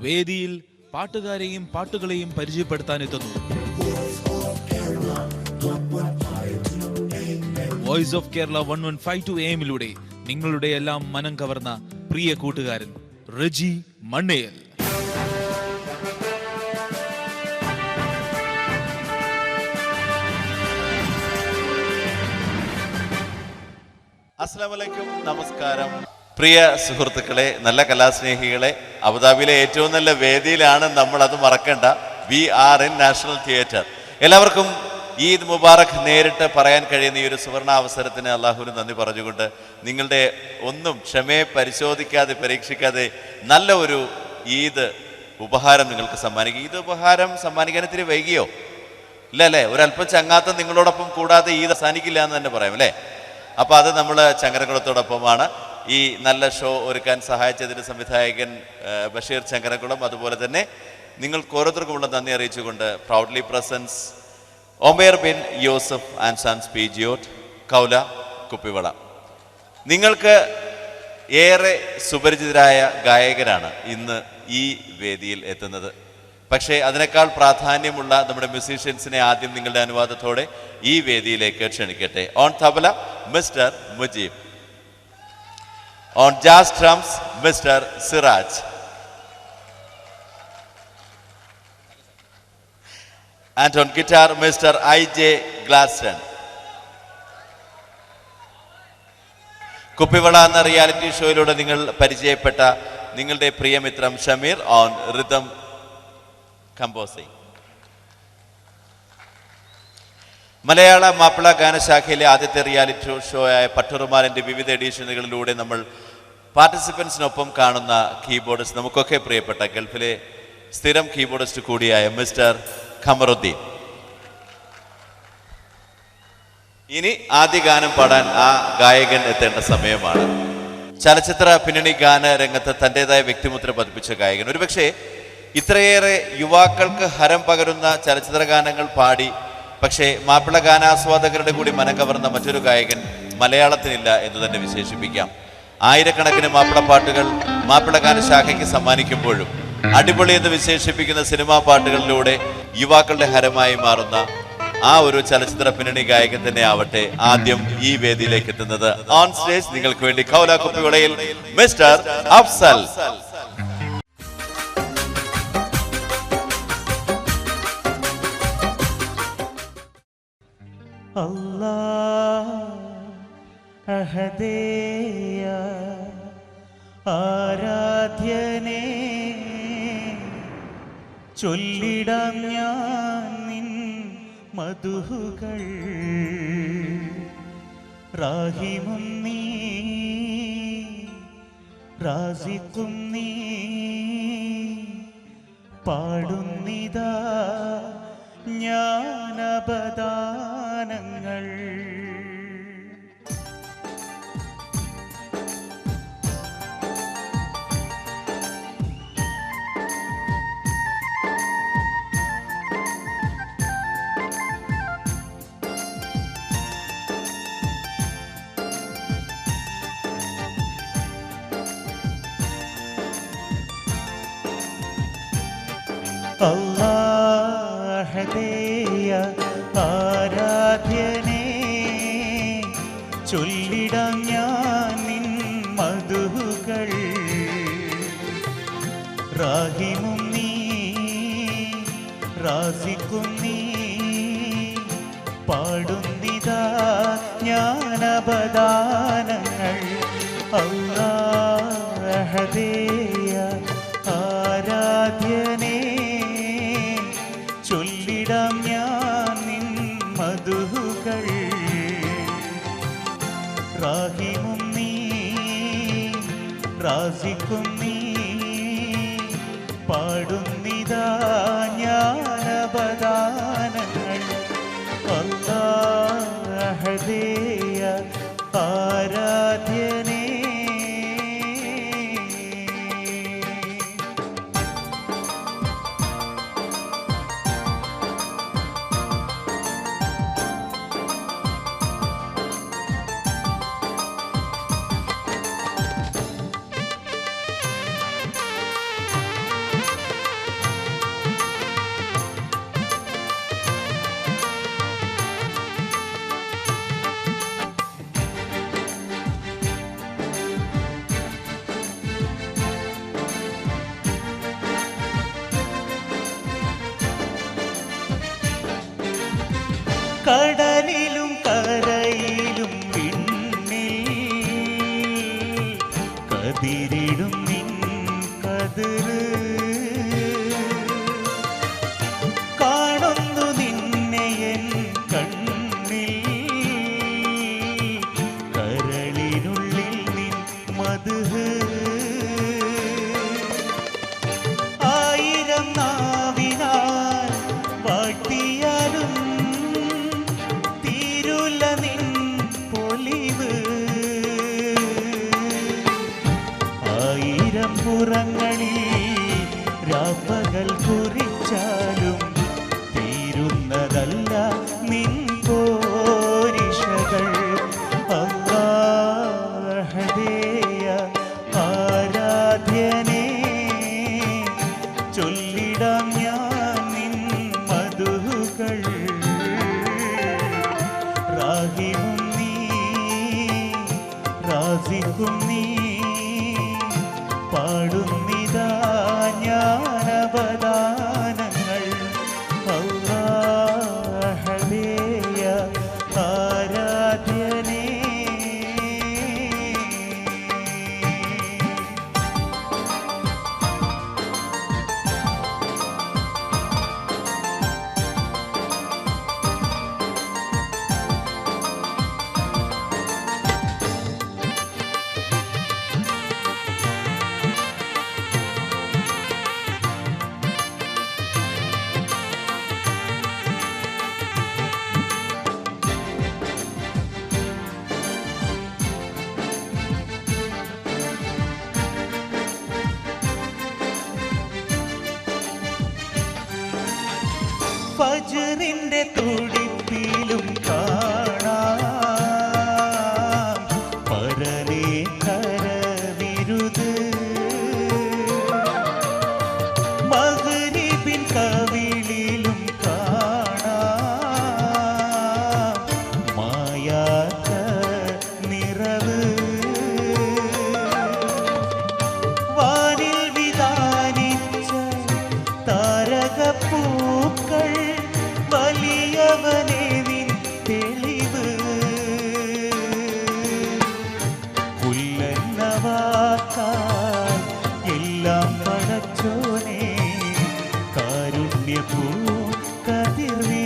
വേദിയിൽ പാട്ടുകാരെയും പാട്ടുകളെയും പരിചയപ്പെടുത്താനെത്തുന്നു voice of Kerala 1152 AM നിങ്ങളുടെ എല്ലാം മനം കവർന്ന പ്രിയ കൂട്ടുകാരൻ റജി മണ്ണേൽ. അസ്സലാമു അലൈക്കും, നമസ്കാരം. പ്രിയ സുഹൃത്തുക്കളെ, നല്ല കലാസ്നേഹികളെ, അബുദാബിയിലെ ഏറ്റവും നല്ല വേദിയിലാണ് നമ്മൾ, അത് മറക്കണ്ട. VRN national theatre. എല്ലാവർക്കും ഈദ് മുബാറക് നേരിട്ട് പറയാൻ കഴിയുന്ന ഈ ഒരു സുവർണ അവസരത്തിന് അള്ളാഹുവിന് നന്ദി പറഞ്ഞുകൊണ്ട് നിങ്ങളുടെ ഒന്നും ക്ഷമയെ പരിശോധിക്കാതെ പരീക്ഷിക്കാതെ നല്ല ഒരു ഈദ് ഉപഹാരം നിങ്ങൾക്ക് സമ്മാനിക്കും. ഈദ് ഉപഹാരം സമ്മാനിക്കാൻ ഇത്തിരി വൈകിയോ? ഇല്ല അല്ലേ? ഒരല്പം ചങ്ങാത്തം നിങ്ങളോടൊപ്പം കൂടാതെ ഈദ് അവസാനിക്കില്ല എന്ന് തന്നെ പറയാം അല്ലേ? അപ്പോൾ അത് നമ്മൾ ചങ്ങരകുളത്തോടൊപ്പമാണ്. ഈ നല്ല ഷോ ഒരുക്കാൻ സഹായിച്ചതിൻ്റെ സംവിധായകൻ ബഷീർ ചങ്ങരകുളം. അതുപോലെ തന്നെ നിങ്ങൾക്ക് ഓരോരുത്തർക്കുമുള്ള നന്ദി അറിയിച്ചുകൊണ്ട് proudly presents Omer bin Yousuf and sons പീജിയോട്ട്, കൗല, കുപ്പിവള. നിങ്ങൾക്ക് ഏറെ സുപരിചിതരായ ഗായകരാണ് ഇന്ന് ഈ വേദിയിൽ എത്തുന്നത്. പക്ഷേ അതിനേക്കാൾ പ്രാധാന്യമുള്ള നമ്മുടെ മ്യൂസീഷ്യൻസിനെ ആദ്യം നിങ്ങളുടെ അനുവാദത്തോടെ ഈ വേദിയിലേക്ക് ക്ഷണിക്കട്ടെ. On tabla mister Mujeeb, on jazz drums mister Siraj, and on guitar Mr. IJ Glaston. Kuppivala എന്ന റിയാലിറ്റി ഷോയിലൂടെ നിങ്ങൾ പരിചയപ്പെട്ട നിങ്ങളുടെ പ്രിയമിത്രം ഷമീർ ഓൺ റിതം കമ്പോസിംഗ്. മലയാള മാപ്പിള ഗാനശാഖയിലെ ആദ്യത്തെ റിയാലിറ്റി ഷോ ആയ പട്ടുറുമാലിൻ്റെ വിവിധ എഡിഷനുകളിലൂടെ നമ്മൾ പാർട്ടിസിപ്പൻസിനൊപ്പം കാണുന്ന കീബോർഡിസ്റ്റ്, നമുക്കൊക്കെ പ്രിയപ്പെട്ട ഗൾഫിലെ സ്ഥിരം കീബോർഡിസ്റ്റ് കൂടിയായ മിസ്റ്റർ ഖമറുദ്ദീൻ. ഇനി ആദ്യ ഗാനം പാടാൻ ആ ഗായകൻ എത്തേണ്ട സമയമാണ്. ചലച്ചിത്ര പിന്നണി ഗാന രംഗത്ത് തൻ്റെതായ വ്യക്തിമുദ്ര പതിപ്പിച്ച ഗായകൻ. ഒരുപക്ഷെ ഇത്രയേറെ യുവാക്കൾക്ക് ഹരം പകരുന്ന ചലച്ചിത്ര ഗാനങ്ങൾ പാടി പക്ഷേ മാപ്പിള ഗാനാസ്വാദകരുടെ കൂടി മനം കവർന്ന മറ്റൊരു ഗായകൻ മലയാളത്തിനില്ല എന്ന് തന്നെ വിശേഷിപ്പിക്കാം. ആയിരക്കണക്കിന് മാപ്പിള പാട്ടുകൾ മാപ്പിള ഗാനശാഖയ്ക്ക് സമ്മാനിക്കുമ്പോഴും അടിപൊളി എന്ന് വിശേഷിപ്പിക്കുന്ന സിനിമാ പാട്ടുകളിലൂടെ യുവാക്കളുടെ ഹരമായി മാറുന്ന ആ ഒരു ചലച്ചിത്ര പിന്നണി ഗായകൻ തന്നെ ആവട്ടെ ആദ്യം ഈ വേദിയിലേക്ക് എത്തുന്നത്. ഓൺ സ്റ്റേജ് നിങ്ങൾക്ക് വേണ്ടി കൗല കുപ്പിവളയിൽ മിസ്റ്റർ അഫ്സൽ. അല്ലാഹ് അഹദേയ ആരാധ്യനേ, ചൊല്ലിടാം ഞാൻ നിൻ മധുഹുകൾ. റാഹിമും നീ, റാസിഖും നീ, പാടുന്നിതാ ജ്ഞാനപദാനങ്ങൾ. അല്ലാഹദേയ ആരാധ്യനേ, ചൊല്ലിടാം ഞാൻ നിൻ മധുഹുകൾ. റാഹിമും നീ, റാസിഖും നീ, പാടുന്നിതാ ജ്ഞാനപദാനങ്ങൾ. അല്ലാഹദേയ ആരാധ്യനേ, ചൊല്ലിടാം ഞാൻ നിൻ മധുഹുകൾ. റാഹിമും നീ, റാസിഖും നീ, പാടുന്നിതാ ജ്ഞാനപദാനങ്ങൾ. അല്ലാഹദേയ ആരാധ്യനേ. കടലിലും കരയിലും വിണ്ണിൽ കതിരിടും നിൻ കതിര് കാണുന്നു നിന്നെ എൻ കണ്ണിൽ കരളിനുള്ളിൽ നിൻ മധുഹ് ആയിരം നാവിനാൽ വാട്ടിയാലും തീരുല നിൻ പൊലിവ് ആയിരം പുറങ്ങളിൽ രാപ്പകൽ കുറിച്ചാലും തീരുന്നതല്ല നിൻ പോരിഷകൾ അല്ലാഹുദേയ ആരാധ്യനേ ചൊല്ലിടാം ഞാൻ നിൻ മധുകൾ റാഹിമും നീ റാസിഖും നീ പാടുന്നിതാ ജ്ഞാനവദാനങ്ങൾ അല്ലാഹുദേയ ആരാധ്യനേ ഫജ്റിന്റെ തുടിപ്പിലും കാണാം പരനേ കരവിരുത് മഗ്രിബിൻ കവിളിലും കാണാം മായാത്ത നിറവ് വാനിൽ വിധാനിച്ച താരകപ്പൂക്കൾ വലിയവനേ നിൻ തെളിവ് പുല്ലെന്ന വാക്കാൽ എല്ലാം പടച്ചോനെ കാരുണ്യപ്പൂ കതിർവി